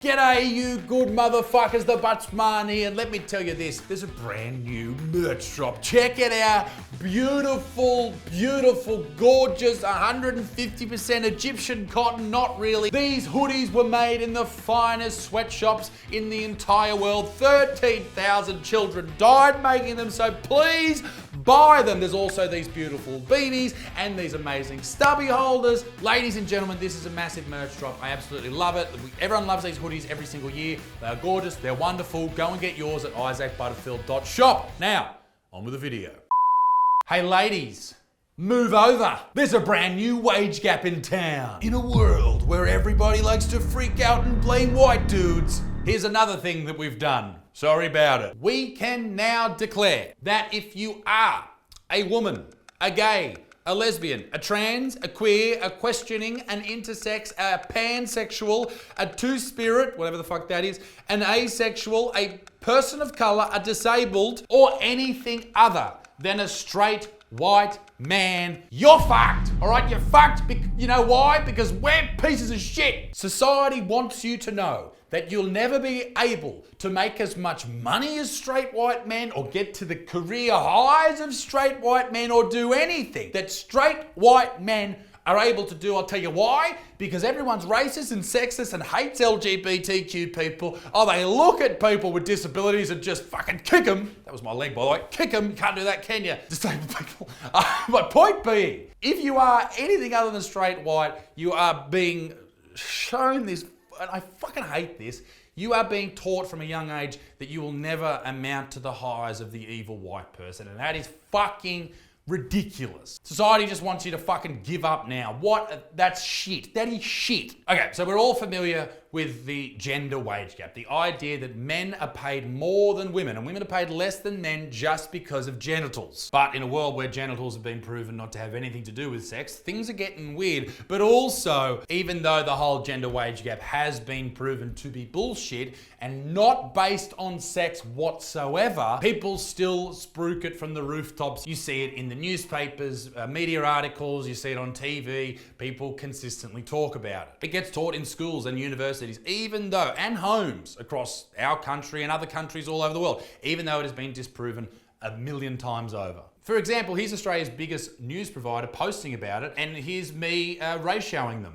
G'day you good motherfuckers, the Buttsman here, and let me tell you this, there's a brand new merch drop. Check it out. Beautiful, beautiful, gorgeous, 150% Egyptian cotton, not really. These hoodies were made in the finest sweatshops in the entire world. 13,000 children died making them, so please buy them. There's also these beautiful beanies and these amazing stubby holders. Ladies and gentlemen, this is a massive merch drop. I absolutely love it. Everyone loves these hoodies every single year. They're gorgeous, they're wonderful. Go and get yours at isaacbutterfield.shop. Now, on with the video. Hey ladies, move over. There's a brand new wage gap in town. In a world where everybody likes to freak out and blame white dudes, here's another thing that we've done. Sorry about it. We can now declare that if you are a woman, a gay, a lesbian, a trans, a queer, a questioning, an intersex, a pansexual, a two-spirit, whatever the fuck that is, an asexual, a person of color, a disabled, or anything other than a straight white man, you're fucked. All right, you're fucked. You know why? Because we're pieces of shit. Society wants you to know that you'll never be able to make as much money as straight white men or get to the career highs of straight white men or do anything that straight white men are able to do. I'll tell you why. Because everyone's racist and sexist and hates LGBTQ people. Oh, they look at people with disabilities and just fucking kick them. That was my leg, by the way. Kick them. You can't do that, can you? Disabled people. My point being, if you are anything other than straight white, you are being shown this, and I fucking hate this, you are being taught from a young age that you will never amount to the highs of the evil white person, and that is fucking ridiculous. Society just wants you to fucking give up now. What? That's shit. That is shit. Okay, so we're all familiar with the gender wage gap. The idea that men are paid more than women and women are paid less than men just because of genitals. But in a world where genitals have been proven not to have anything to do with sex, things are getting weird. But also, even though the whole gender wage gap has been proven to be bullshit and not based on sex whatsoever, people still spruik it from the rooftops. You see it in the newspapers, media articles, you see it on TV, people consistently talk about it. It gets taught in schools and universities, even though, and homes across our country and other countries all over the world, even though it has been disproven a million times over. For example, here's Australia's biggest news provider posting about it, and here's me ratioing them.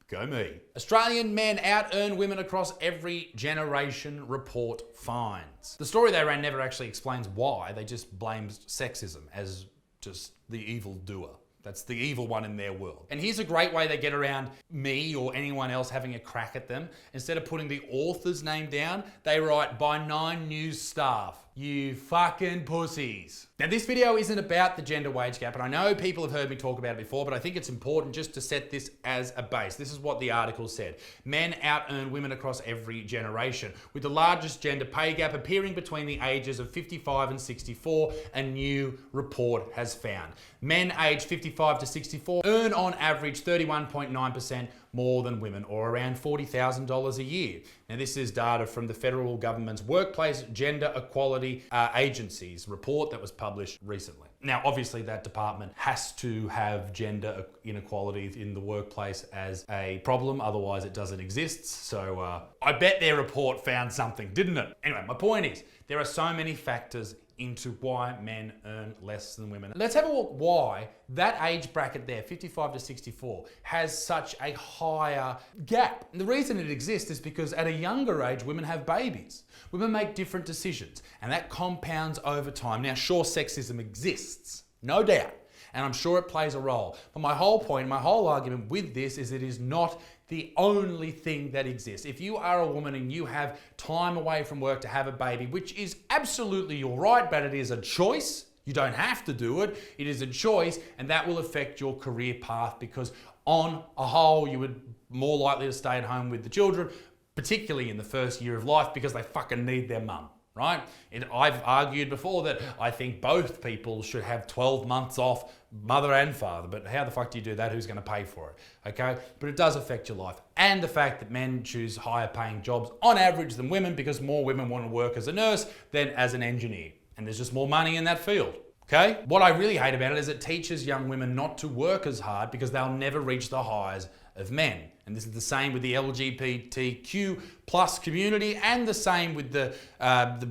Go me. Australian men out-earn women across every generation, report finds. The story they ran never actually explains why, they just blames sexism as just the evil doer. That's the evil one in their world. And here's a great way they get around me or anyone else having a crack at them. Instead of putting the author's name down, they write by 9 News staff. You fucking pussies. Now this video isn't about the gender wage gap, and I know people have heard me talk about it before, but I think it's important just to set this as a base. This is what the article said. Men out-earn women across every generation, with the largest gender pay gap appearing between the ages of 55 and 64, a new report has found. Men aged 55 to 64 earn on average 31.9% more than women, or around $40,000 a year. Now this is data from the federal government's Workplace Gender Equality Agency's report that was published recently. Now obviously that department has to have gender inequalities in the workplace as a problem, otherwise it doesn't exist. So I bet their report found something, didn't it? Anyway, my point is, there are so many factors into why men earn less than women. Let's have a look why that age bracket there, 55 to 64, has such a higher gap. And the reason it exists is because at a younger age, women have babies. Women make different decisions, and that compounds over time. Now, sure, sexism exists, no doubt, and I'm sure it plays a role. But my whole point, my whole argument with this is it is not the only thing that exists. If you are a woman and you have time away from work to have a baby, which is absolutely your right, but it is a choice. You don't have to do it. It is a choice, and that will affect your career path because on a whole, you would more likely to stay at home with the children, particularly in the first year of life because they fucking need their mum. Right? I've argued before that I think both people should have 12 months off, mother and father, but how the fuck do you do that? Who's going to pay for it? Okay? But it does affect your life. And the fact that men choose higher paying jobs on average than women because more women want to work as a nurse than as an engineer. And there's just more money in that field. Okay? What I really hate about it is it teaches young women not to work as hard because they'll never reach the highs of men. And this is the same with the LGBTQ plus community, and the same with the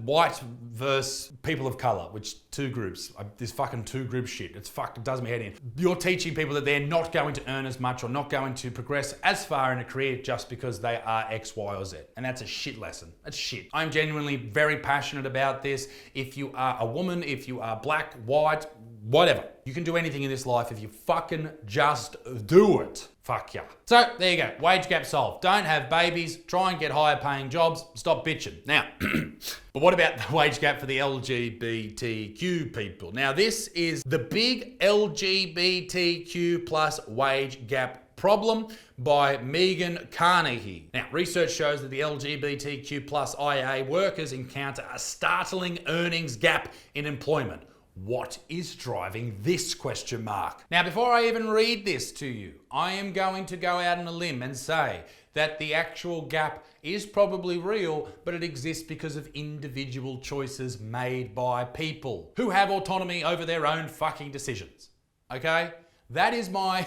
white versus people of color, which two groups. This fucking two group shit. It does me head in. You're teaching people that they're not going to earn as much or not going to progress as far in a career just because they are X, Y, or Z. And that's a shit lesson. That's shit. I'm genuinely very passionate about this. If you are a woman, if you are black, white, whatever, you can do anything in this life if you fucking just do it. Fuck yeah. So there you go. Wage gap solved. Don't have babies. Try and get higher paying jobs. Stop bitching. Now, but what about the wage gap for the LGBTQ people? Now, this is the big LGBTQ plus wage gap problem by Megan Carnegie. Now, research shows that the LGBTQ plus IA workers encounter a startling earnings gap in employment. What is driving this question mark? Now, before I even read this to you, I am going to go out on a limb and say that the actual gap is probably real, but it exists because of individual choices made by people who have autonomy over their own fucking decisions. Okay? That's my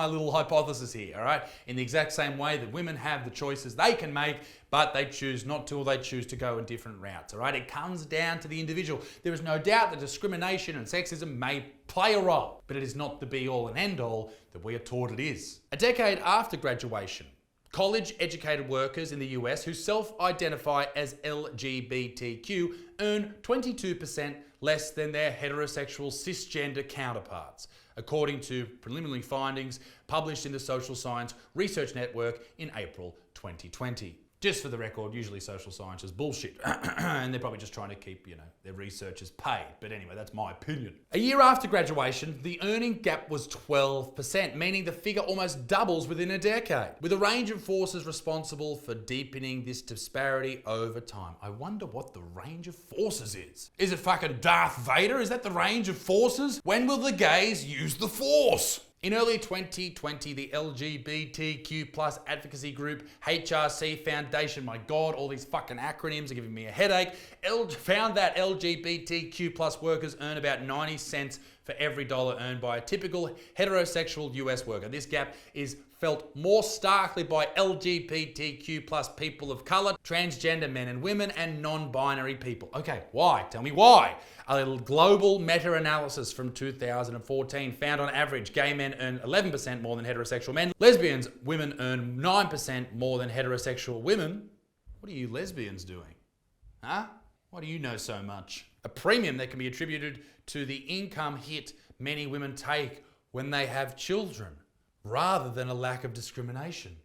little hypothesis here, all right? In the exact same way that women have the choices they can make, but they choose not to, or they choose to go in different routes, all right? It comes down to the individual. There is no doubt that discrimination and sexism may play a role, but it is not the be-all and end-all that we are taught it is. A decade after graduation, college-educated workers in the US who self-identify as LGBTQ earn 22% less than their heterosexual cisgender counterparts, according to preliminary findings published in the Social Science Research Network in April 2020. Just for the record, usually social science is bullshit, and they're probably just trying to keep, their researchers paid. But anyway, that's my opinion. A year after graduation, the earning gap was 12%, meaning the figure almost doubles within a decade, with a range of forces responsible for deepening this disparity over time. I wonder what the range of forces is. Is it fucking Darth Vader? Is that the range of forces? When will the gays use the Force? In early 2020, the LGBTQ plus advocacy group HRC Foundation, my God, all these fucking acronyms are giving me a headache, found that LGBTQ plus workers earn about 90 cents for every dollar earned by a typical heterosexual US worker. This gap is felt more starkly by LGBTQ plus people of color, transgender men and women, and non-binary people. Okay, why? Tell me why. A little global meta-analysis from 2014 found on average gay men earn 11% more than heterosexual men. Lesbians, women earn 9% more than heterosexual women. What are you lesbians doing? Huh? Why do you know so much? A premium that can be attributed to the income hit many women take when they have children, rather than a lack of discrimination.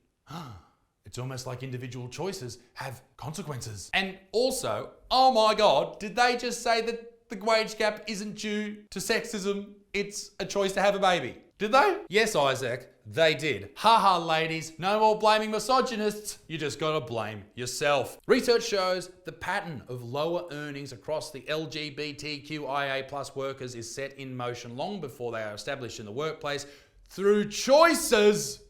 It's almost like individual choices have consequences. And also, oh my God, did they just say that the wage gap isn't due to sexism? It's a choice to have a baby. Did they? Yes, Isaac, they did. Haha, ladies, no more blaming misogynists. You just gotta blame yourself. Research shows the pattern of lower earnings across the LGBTQIA plus workers is set in motion long before they are established in the workplace through choices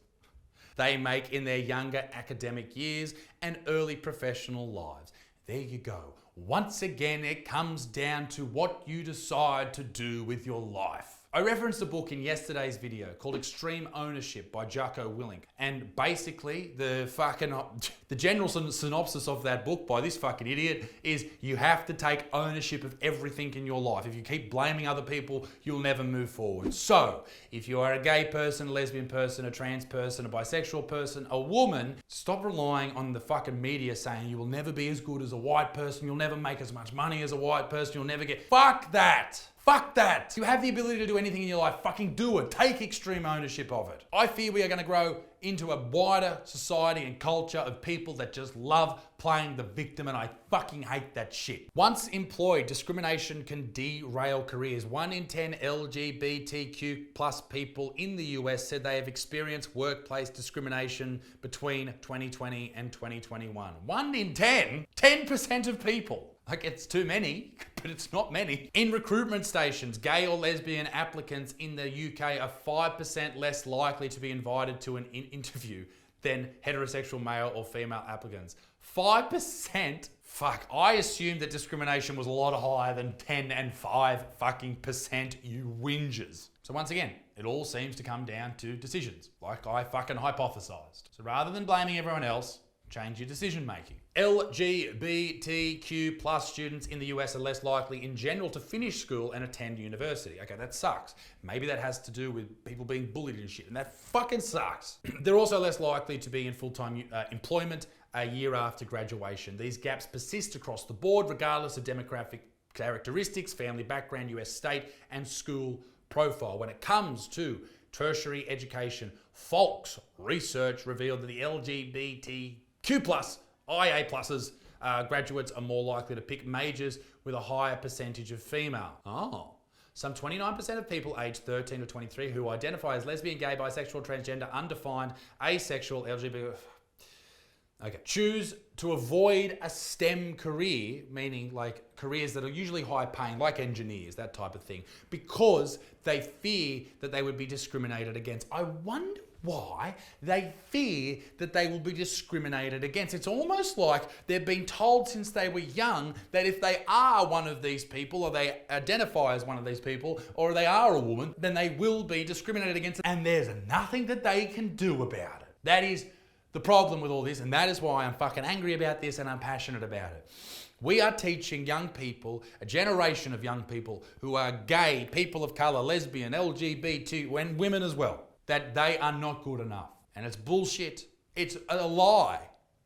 they make in their younger academic years and early professional lives. There you go. Once again, it comes down to what you decide to do with your life. I referenced a book in yesterday's video called Extreme Ownership by Jocko Willink. And basically, the general synopsis of that book by this fucking idiot is you have to take ownership of everything in your life. If you keep blaming other people, you'll never move forward. So, if you are a gay person, a lesbian person, a trans person, a bisexual person, a woman, stop relying on the fucking media saying you will never be as good as a white person, you'll never make as much money as a white person, you'll never get... Fuck that! Fuck that! You have the ability to do anything in your life, fucking do it. Take extreme ownership of it. I fear we are going to grow into a wider society and culture of people that just love playing the victim, and I fucking hate that shit. Once employed, discrimination can derail careers. 1 in 10 LGBTQ plus people in the US said they have experienced workplace discrimination between 2020 and 2021. 1 in 10? 10% of people. Like, it's too many, but it's not many. In recruitment stations, gay or lesbian applicants in the UK are 5% less likely to be invited to an interview than heterosexual male or female applicants. 5%? Fuck, I assumed that discrimination was a lot higher than 10 and 5%, you whingers. So once again, it all seems to come down to decisions, like I fucking hypothesized. So rather than blaming everyone else, change your decision making. LGBTQ plus students in the US are less likely in general to finish school and attend university. Okay, that sucks. Maybe that has to do with people being bullied and shit, and that fucking sucks. They're also less likely to be in full-time employment a year after graduation. These gaps persist across the board, regardless of demographic characteristics, family background, US state, and school profile. When it comes to tertiary education, Folks research revealed that the LGBTQ plus IA pluses graduates are more likely to pick majors with a higher percentage of female. Oh. Some 29% of people aged 13 to 23 who identify as lesbian, gay, bisexual, transgender, undefined, asexual, LGBT... Okay. Choose to avoid a STEM career, meaning like careers that are usually high paying, like engineers, that type of thing, because they fear that they would be discriminated against. I wonder why they fear that they will be discriminated against. It's almost like they've been told since they were young that if they are one of these people, or they identify as one of these people, or they are a woman, then they will be discriminated against, and there's nothing that they can do about it. That is the problem with all this, and that is why I'm fucking angry about this and I'm passionate about it. We are teaching young people, a generation of young people who are gay, people of colour, lesbian, LGBT, and women as well, that they are not good enough. And it's bullshit. It's a lie.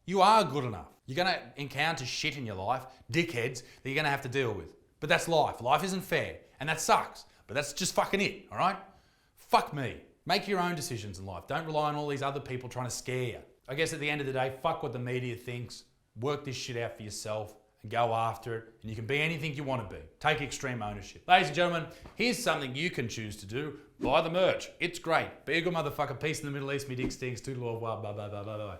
You are good enough. You're going to encounter shit in your life, dickheads, that you're going to have to deal with. But that's life. Life isn't fair. And that sucks. But that's just fucking it, all right? Fuck me. Make your own decisions in life. Don't rely on all these other people trying to scare you. I guess at the end of the day, fuck what the media thinks. Work this shit out for yourself and go after it. And you can be anything you want to be. Take extreme ownership. Ladies and gentlemen, here's something you can choose to do. Buy the merch. It's great. Be a good motherfucker. Peace in the Middle East. Me dick stinks. Toodle au revoir. Bye bye bye bye bye.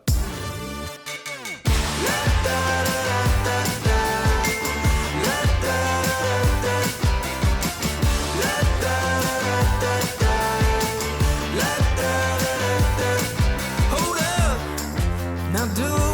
Now do